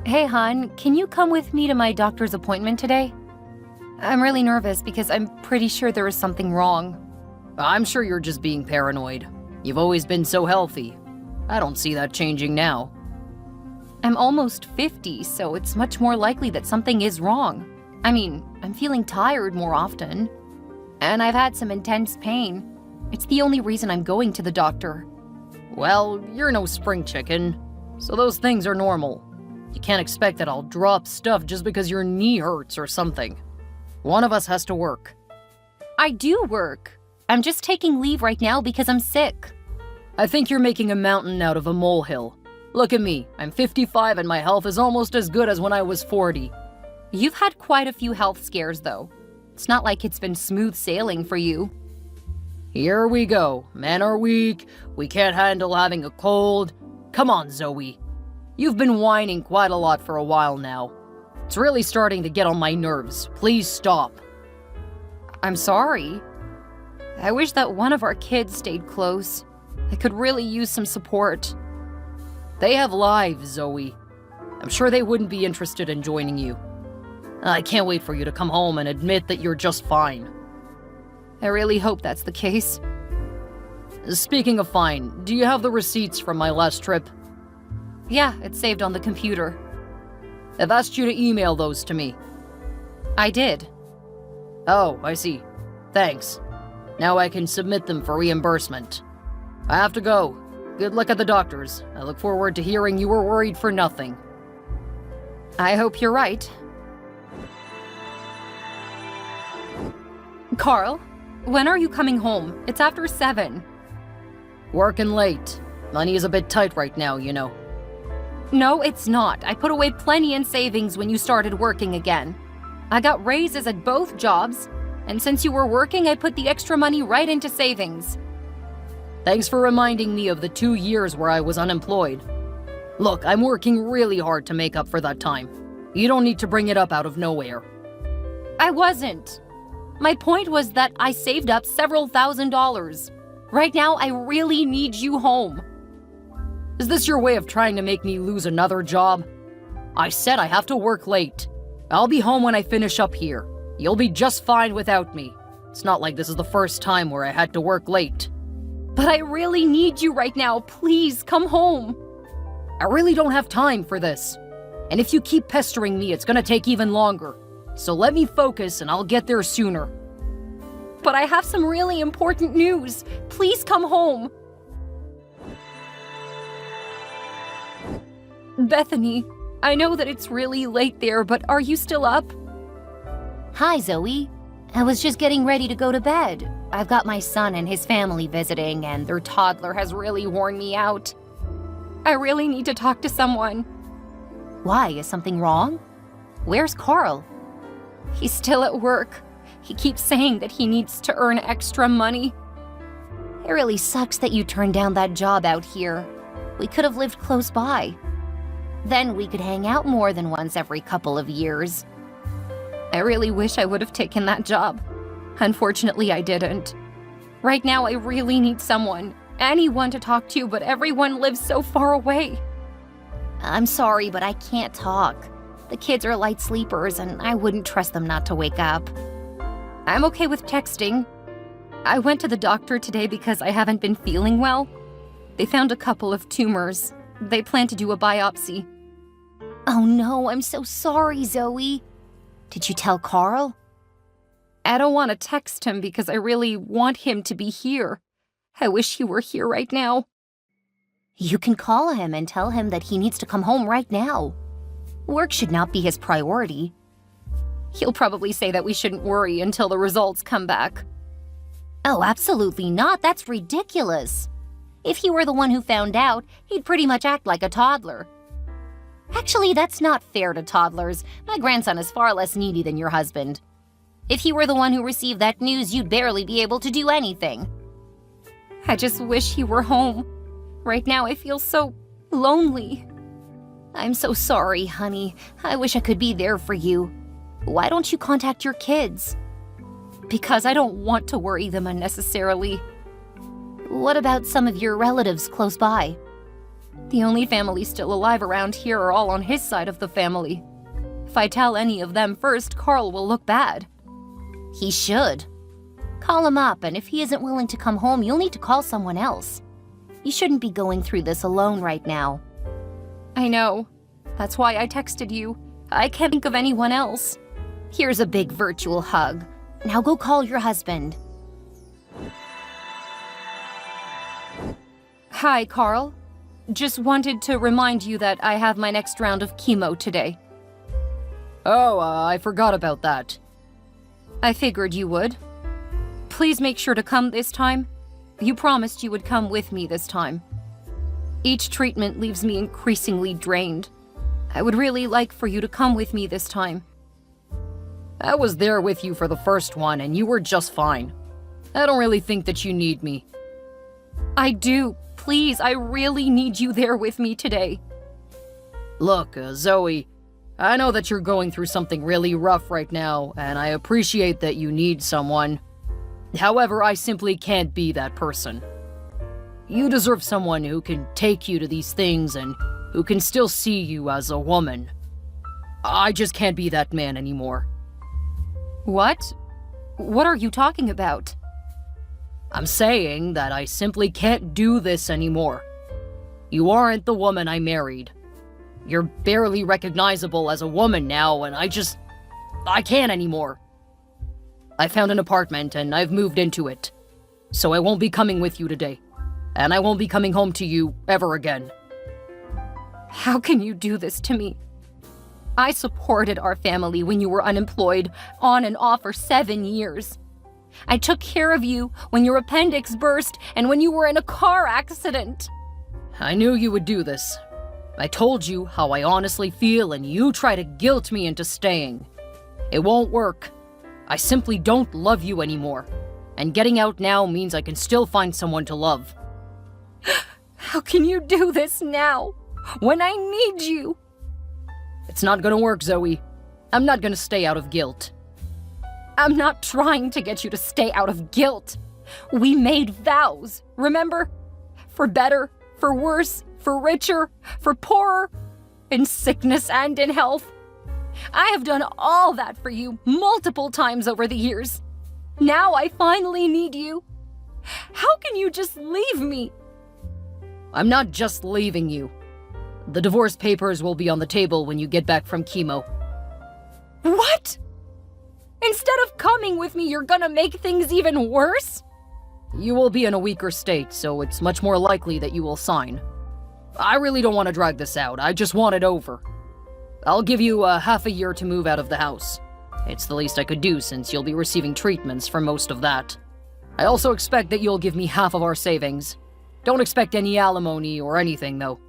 Hey, hon, can you come with me to my doctor's appointment today? I'm really nervous because I'm pretty sure there is something wrong. I'm sure you're just being paranoid. You've always been so healthy. I don't see that changing now. I'm almost 50, so it's much more likely that something is wrong. I mean, I'm feeling tired more often. And I've had some intense pain. It's the only reason I'm going to the doctor. Well, you're no spring chicken, so those things are normal. You can't expect that I'll drop stuff just because your knee hurts or something. One of us has to work. I do work. I'm just taking leave right now because I'm sick. I think you're making a mountain out of a molehill. Look at me, I'm 55 and my health is almost as good as when I was 40. You've had quite a few health scares, though. It's not like it's been smooth sailing for you. Here we go. Men are weak, we can't handle having a cold. Come on, Zoe. You've been whining quite a lot for a while now. It's really starting to get on my nerves. Please stop. I'm sorry. I wish that one of our kids stayed close. I could really use some support. They have lives, Zoe. I'm sure they wouldn't be interested in joining you. I can't wait for you to come home and admit that you're just fine. I really hope that's the case. Speaking of fine, do you have the receipts from my last trip? Yeah, it's saved on the computer. I've asked you to email those to me. I did. Oh, I see. Thanks. Now I can submit them for reimbursement. I have to go. Good luck at the doctor's. I look forward to hearing you were worried for nothing. I hope you're right. Carl, when are you coming home? It's after 7. Working late. Money is a bit tight right now, you know. No, it's not. I put away plenty in savings when you started working again. I got raises at both jobs, and since you were working, I put the extra money right into savings. Thanks for reminding me of the 2 years where I was unemployed. Look, I'm working really hard to make up for that time. You don't need to bring it up out of nowhere. I wasn't. My point was that I saved up several $1,000s. Right now, I really need you home. Is this your way of trying to make me lose another job? I said I have to work late. I'll be home when I finish up here. You'll be just fine without me. It's not like this is the first time where I had to work late. But I really need you right now. Please, come home. I really don't have time for this. And if you keep pestering me, it's gonna take even longer. So let me focus and I'll get there sooner. But I have some really important news. Please come home. Bethany, I know that it's really late there, but are you still up? Hi, Zoe. I was just getting ready to go to bed. I've got my son and his family visiting, and Their toddler has really worn me out. I really need to talk to someone. why? Is something wrong? Where's Carl? He's still at work. He keeps saying that he needs to earn extra money. It really sucks that you turned down that job out here. We could have lived close by. Then we could hang out more than once every couple of years. I really wish I would have taken that job. Unfortunately, I didn't. Right now, I really need someone, anyone to talk to, but everyone lives so far away. I'm sorry, but I can't talk. The kids are light sleepers, and I wouldn't trust them not to wake up. I'm okay with texting. I went to the doctor today because I haven't been feeling well. They found a couple of tumors. They plan to do a biopsy. Oh no, I'm so sorry, Zoe. Did you tell Carl? I don't want to text him because I really want him to be here. I wish he were here right now. You can call him and tell him that he needs to come home right now. Work should not be his priority. He'll probably say that we shouldn't worry until the results come back. Oh, absolutely not. That's ridiculous. If he were the one who found out, he'd pretty much act like a toddler. Actually, that's not fair to toddlers. My grandson is far less needy than your husband. If he were the one who received that news, you'd barely be able to do anything. I just wish he were home. Right now, I feel so lonely. I'm so sorry, honey. I wish I could be there for you. Why don't you contact your kids? Because I don't want to worry them unnecessarily. What about some of your relatives close by? The only family still alive around here are all on his side of the family. If I tell any of them first, Carl will look bad. He should. Call him up, and if he isn't willing to come home, you'll need to call someone else. You shouldn't be going through this alone right now. I know. That's why I texted you. I can't think of anyone else. Here's a big virtual hug. Now go call your husband. Hi, Carl. Just wanted to remind you that I have my next round of chemo today. Oh, I forgot about that. I figured you would. Please make sure to come this time. You promised you would come with me this time. Each treatment leaves me increasingly drained. I would really like for you to come with me this time. I was there with you for the first one, and you were just fine. I don't really think that you need me. I do. Please, I really need you there with me today. Look, Zoe, I know that you're going through something really rough right now, and I appreciate that you need someone. However, I simply can't be that person. You deserve someone who can take you to these things and who can still see you as a woman. I just can't be that man anymore. What? What are you talking about? I'm saying that I simply can't do this anymore. You aren't the woman I married. You're barely recognizable as a woman now, and I can't anymore. I found an apartment and I've moved into it. So I won't be coming with you today. And I won't be coming home to you ever again. How can you do this to me? I supported our family when you were unemployed, on and off for 7 years. I took care of you when your appendix burst and when you were in a car accident. I knew you would do this. I told you how I honestly feel and you try to guilt me into staying. It won't work. I simply don't love you anymore. And getting out now means I can still find someone to love. How can you do this now, when I need you? It's not gonna work, Zoe. I'm not gonna stay out of guilt. I'm not trying to get you to stay out of guilt. We made vows, remember? For better, for worse, for richer, for poorer, in sickness and in health. I have done all that for you multiple times over the years. Now I finally need you. How can you just leave me? I'm not just leaving you. The divorce papers will be on the table when you get back from chemo. What? Instead of coming with me, you're gonna make things even worse? You will be in a weaker state, so it's much more likely that you will sign. I really don't want to drag this out. I just want it over. I'll give you half a year to move out of the house. It's the least I could do since you'll be receiving treatments for most of that. I also expect that you'll give me half of our savings. Don't expect any alimony or anything, though.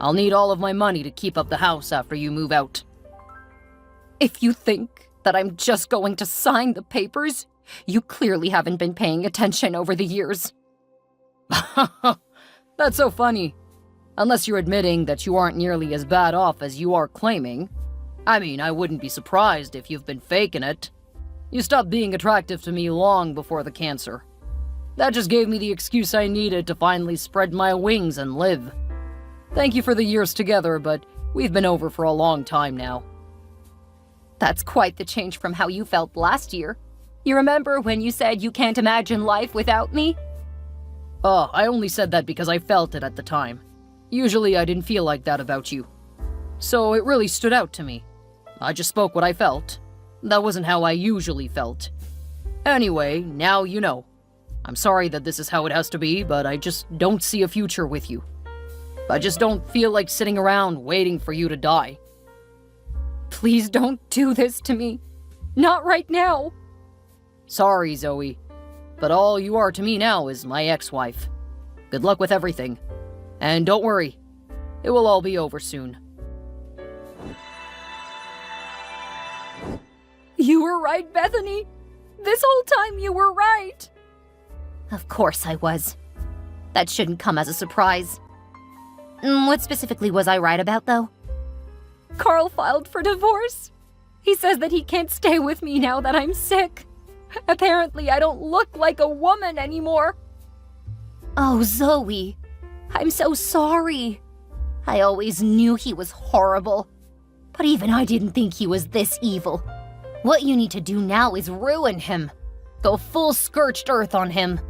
I'll need all of my money to keep up the house after you move out. If you think that I'm just going to sign the papers, you clearly haven't been paying attention over the years. That's so funny. Unless you're admitting that you aren't nearly as bad off as you are claiming. I mean, I wouldn't be surprised if you've been faking it. You stopped being attractive to me long before the cancer. That just gave me the excuse I needed to finally spread my wings and live. Thank you for the years together, but we've been over for a long time now. That's quite the change from how you felt last year. You remember when you said you can't imagine life without me? Oh, I only said that because I felt it at the time. Usually I didn't feel like that about you. So it really stood out to me. I just spoke what I felt. That wasn't how I usually felt. Anyway, now you know. I'm sorry that this is how it has to be, but I just don't see a future with you. I just don't feel like sitting around waiting for you to die. Please don't do this to me. Not right now. Sorry, Zoe, but all you are to me now is my ex-wife. Good luck with everything. And don't worry, it will all be over soon. You were right, Bethany. This whole time you were right. Of course I was. That shouldn't come as a surprise. What specifically was I right about, though? Carl filed for divorce. He says that he can't stay with me now that I'm sick. Apparently, I don't look like a woman anymore. Oh, Zoe. I'm so sorry. I always knew he was horrible. But even I didn't think he was this evil. What you need to do now is ruin him. Go full scorched earth on him.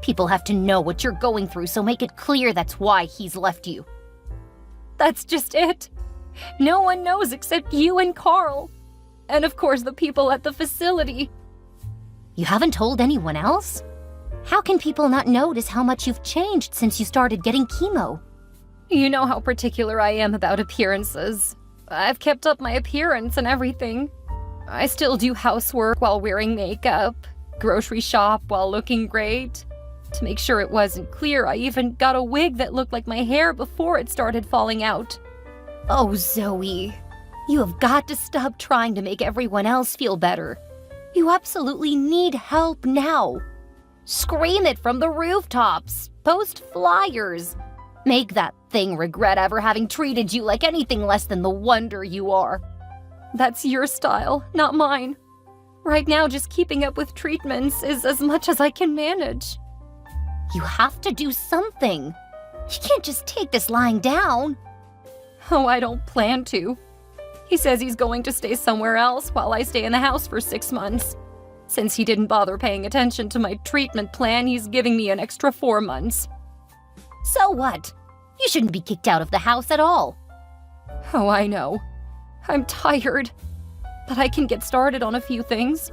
People have to know what you're going through, so make it clear that's why he's left you. That's just it. No one knows except you and Carl. And of course the people at the facility. You haven't told anyone else? How can people not notice how much you've changed since you started getting chemo? You know how particular I am about appearances. I've kept up my appearance and everything. I still do housework while wearing makeup, grocery shop while looking great. To make sure it wasn't clear, I even got a wig that looked like my hair before it started falling out. Oh, Zoe, you have got to stop trying to make everyone else feel better. You absolutely need help now. Scream it from the rooftops. Post flyers. Make that thing regret ever having treated you like anything less than the wonder you are. That's your style, not mine. Right now, just keeping up with treatments is as much as I can manage. You have to do something. You can't just take this lying down. Oh, I don't plan to. He says he's going to stay somewhere else while I stay in the house for 6 months. Since he didn't bother paying attention to my treatment plan, he's giving me an extra 4 months. So what? You shouldn't be kicked out of the house at all. Oh, I know. I'm tired. But I can get started on a few things.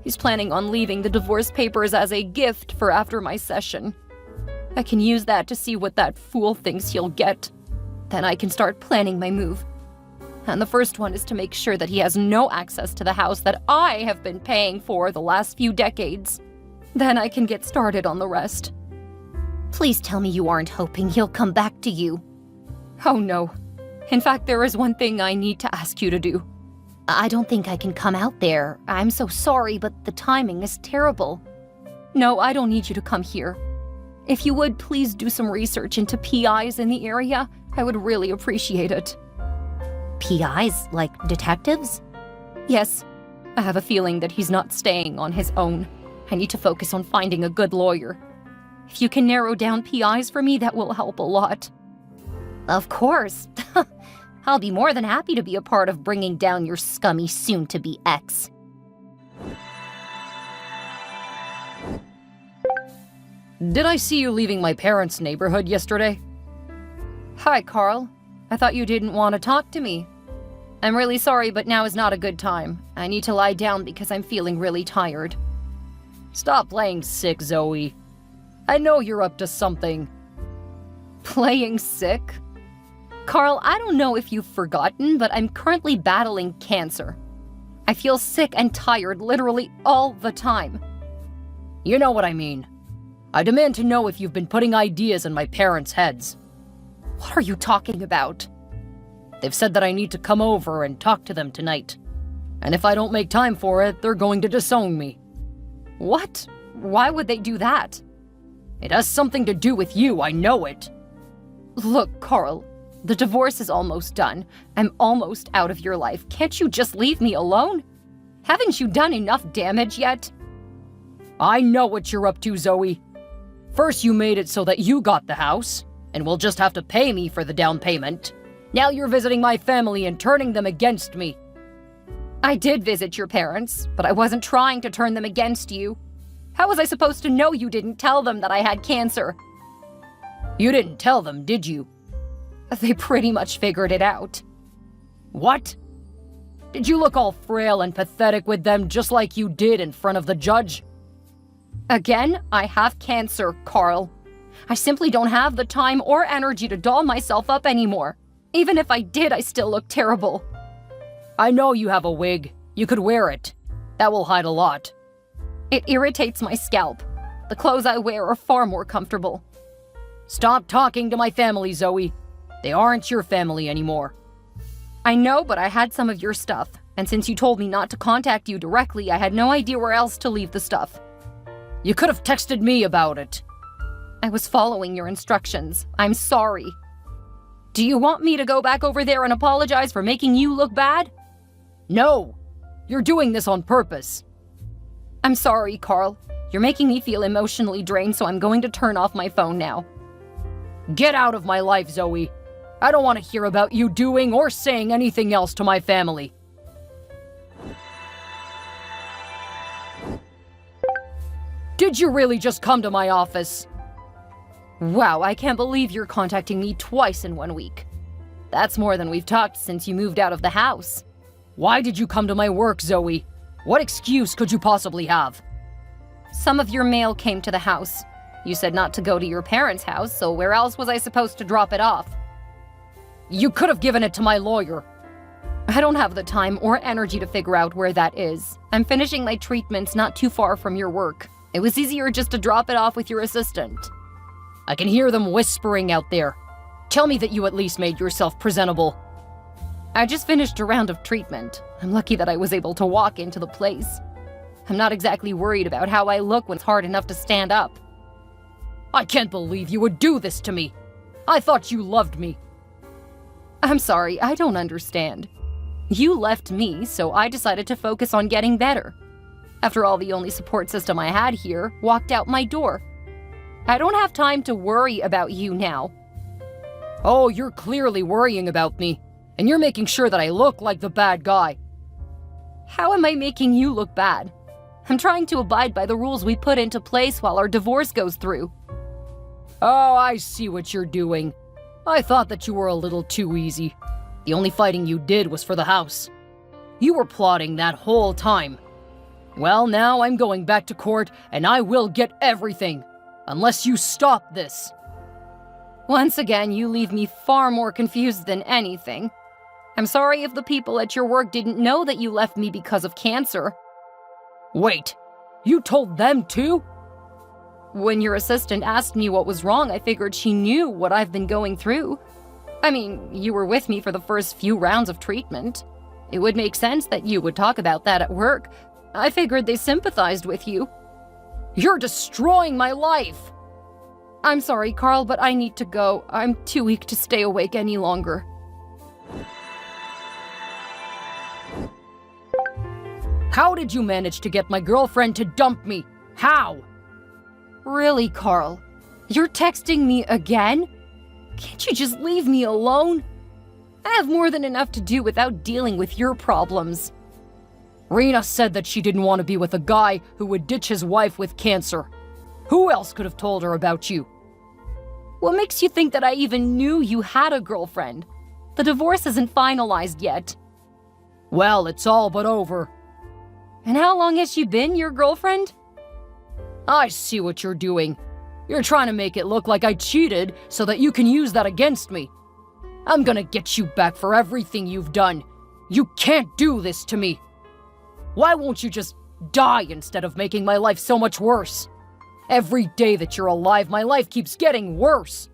He's planning on leaving the divorce papers as a gift for after my session. I can use that to see what that fool thinks he'll get. Then I can start planning my move. And the first one is to make sure that he has no access to the house that I have been paying for the last few decades. Then I can get started on the rest. Please tell me you aren't hoping he'll come back to you. Oh no. In fact, there is one thing I need to ask you to do. I don't think I can come out there. I'm so sorry, but the timing is terrible. No, I don't need you to come here. If you would, please do some research into PIs in the area. I would really appreciate it. PIs? Like detectives? Yes. I have a feeling that he's not staying on his own. I need to focus on finding a good lawyer. If you can narrow down PIs for me, that will help a lot. Of course. I'll be more than happy to be a part of bringing down your scummy soon-to-be ex. Did I see you leaving my parents' neighborhood yesterday? Hi, Carl. I thought you didn't want to talk to me. I'm really sorry, but now is not a good time. I need to lie down because I'm feeling really tired. Stop playing sick, Zoe. I know you're up to something. Playing sick? Carl, I don't know if you've forgotten, but I'm currently battling cancer. I feel sick and tired literally all the time. You know what I mean. I demand to know if you've been putting ideas in my parents' heads. What are you talking about? They've said that I need to come over and talk to them tonight. And if I don't make time for it, they're going to disown me. What? Why would they do that? It has something to do with you, I know it. Look, Carl, the divorce is almost done. I'm almost out of your life. Can't you just leave me alone? Haven't you done enough damage yet? I know what you're up to, Zoe. First you made it so that you got the house, and will just have to pay me for the down payment. Now you're visiting my family and turning them against me. I did visit your parents, but I wasn't trying to turn them against you. How was I supposed to know you didn't tell them that I had cancer? You didn't tell them, did you? They pretty much figured it out. What? Did you look all frail and pathetic with them just like you did in front of the judge? Again, I have cancer, Carl. I simply don't have the time or energy to doll myself up anymore. Even if I did, I still look terrible. I know you have a wig. You could wear it. That will hide a lot. It irritates my scalp. The clothes I wear are far more comfortable. Stop talking to my family, Zoe. They aren't your family anymore. I know, but I had some of your stuff. And since you told me not to contact you directly, I had no idea where else to leave the stuff. You could have texted me about it. I was following your instructions. I'm sorry. Do you want me to go back over there and apologize for making you look bad? No! You're doing this on purpose. I'm sorry, Carl. You're making me feel emotionally drained, so I'm going to turn off my phone now. Get out of my life, Zoe. I don't want to hear about you doing or saying anything else to my family. Did you really just come to my office? Wow, I can't believe you're contacting me twice in 1 week. That's more than we've talked since you moved out of the house. Why did you come to my work, Zoe? What excuse could you possibly have? Some of your mail came to the house. You said not to go to your parents' house, so where else was I supposed to drop it off? You could have given it to my lawyer. I don't have the time or energy to figure out where that is. I'm finishing my treatments not too far from your work. It was easier just to drop it off with your assistant. I can hear them whispering out there. Tell me that you at least made yourself presentable. I just finished a round of treatment. I'm lucky that I was able to walk into the place. I'm not exactly worried about how I look when it's hard enough to stand up. I can't believe you would do this to me. I thought you loved me. I'm sorry, I don't understand. You left me, so I decided to focus on getting better. After all, the only support system I had here walked out my door. I don't have time to worry about you now. Oh, you're clearly worrying about me, and you're making sure that I look like the bad guy. How am I making you look bad? I'm trying to abide by the rules we put into place while our divorce goes through. Oh, I see what you're doing. I thought that you were a little too easy. The only fighting you did was for the house. You were plotting that whole time. Well, now I'm going back to court, and I will get everything. Unless you stop this. Once again, you leave me far more confused than anything. I'm sorry if the people at your work didn't know that you left me because of cancer. Wait, you told them too? When your assistant asked me what was wrong, I figured she knew what I've been going through. I mean, you were with me for the first few rounds of treatment. It would make sense that you would talk about that at work. I figured they sympathized with you. You're destroying my life! I'm sorry, Carl, but I need to go. I'm too weak to stay awake any longer. How did you manage to get my girlfriend to dump me? How? Really, Carl? You're texting me again? Can't you just leave me alone? I have more than enough to do without dealing with your problems. Rena said that she didn't want to be with a guy who would ditch his wife with cancer. Who else could have told her about you? What makes you think that I even knew you had a girlfriend? The divorce isn't finalized yet. Well, it's all but over. And how long has she been your girlfriend? I see what you're doing. You're trying to make it look like I cheated so that you can use that against me. I'm gonna get you back for everything you've done. You can't do this to me. Why won't you just die instead of making my life so much worse? Every day that you're alive, my life keeps getting worse.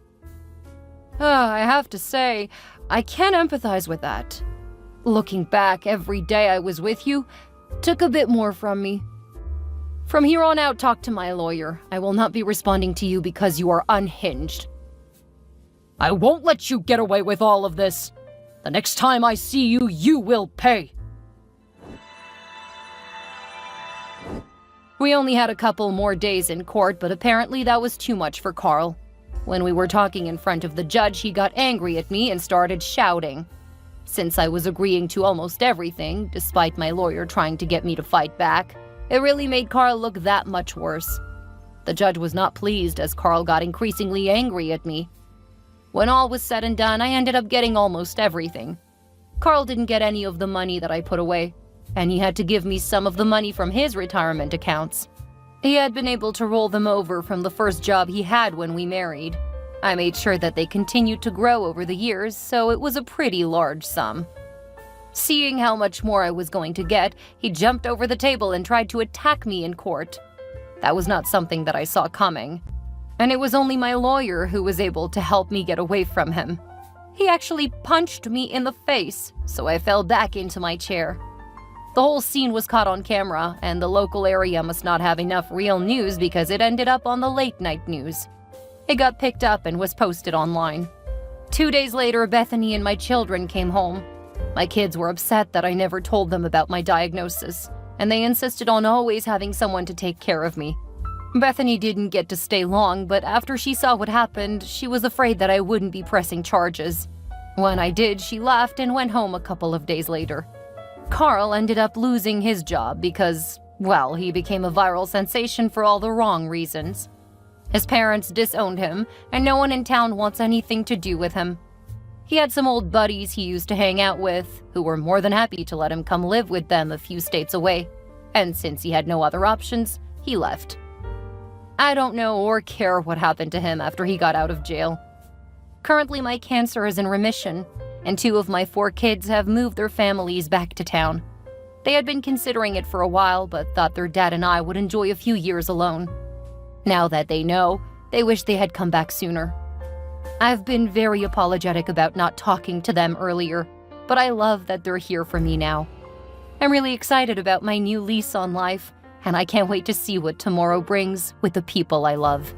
I have to say, I can empathize with that. Looking back, every day I was with you took a bit more from me. From here on out, talk to my lawyer. I will not be responding to you because you are unhinged. I won't let you get away with all of this. The next time I see you, you will pay. We only had a couple more days in court, but apparently that was too much for Carl. When we were talking in front of the judge, he got angry at me and started shouting. Since I was agreeing to almost everything, despite my lawyer trying to get me to fight back, it really made Carl look that much worse. The judge was not pleased as Carl got increasingly angry at me. When all was said and done, I ended up getting almost everything. Carl didn't get any of the money that I put away, and he had to give me some of the money from his retirement accounts. He had been able to roll them over from the first job he had when we married. I made sure that they continued to grow over the years, so it was a pretty large sum. Seeing how much more I was going to get, he jumped over the table and tried to attack me in court. That was not something that I saw coming. And it was only my lawyer who was able to help me get away from him. He actually punched me in the face, so I fell back into my chair. The whole scene was caught on camera, and the local area must not have enough real news because it ended up on the late-night news. It got picked up and was posted online. 2 days later, Bethany and my children came home. My kids were upset that I never told them about my diagnosis, and they insisted on always having someone to take care of me. Bethany didn't get to stay long, but after she saw what happened, she was afraid that I wouldn't be pressing charges. When I did, she left and went home a couple of days later. Carl ended up losing his job because, well, he became a viral sensation for all the wrong reasons. His parents disowned him, and no one in town wants anything to do with him. He had some old buddies he used to hang out with, who were more than happy to let him come live with them a few states away, and since he had no other options, he left. I don't know or care what happened to him after he got out of jail. Currently, my cancer is in remission, and 2 of my 4 kids have moved their families back to town. They had been considering it for a while, but thought their dad and I would enjoy a few years alone. Now that they know, they wish they had come back sooner. I've been very apologetic about not talking to them earlier, but I love that they're here for me now. I'm really excited about my new lease on life, and I can't wait to see what tomorrow brings with the people I love.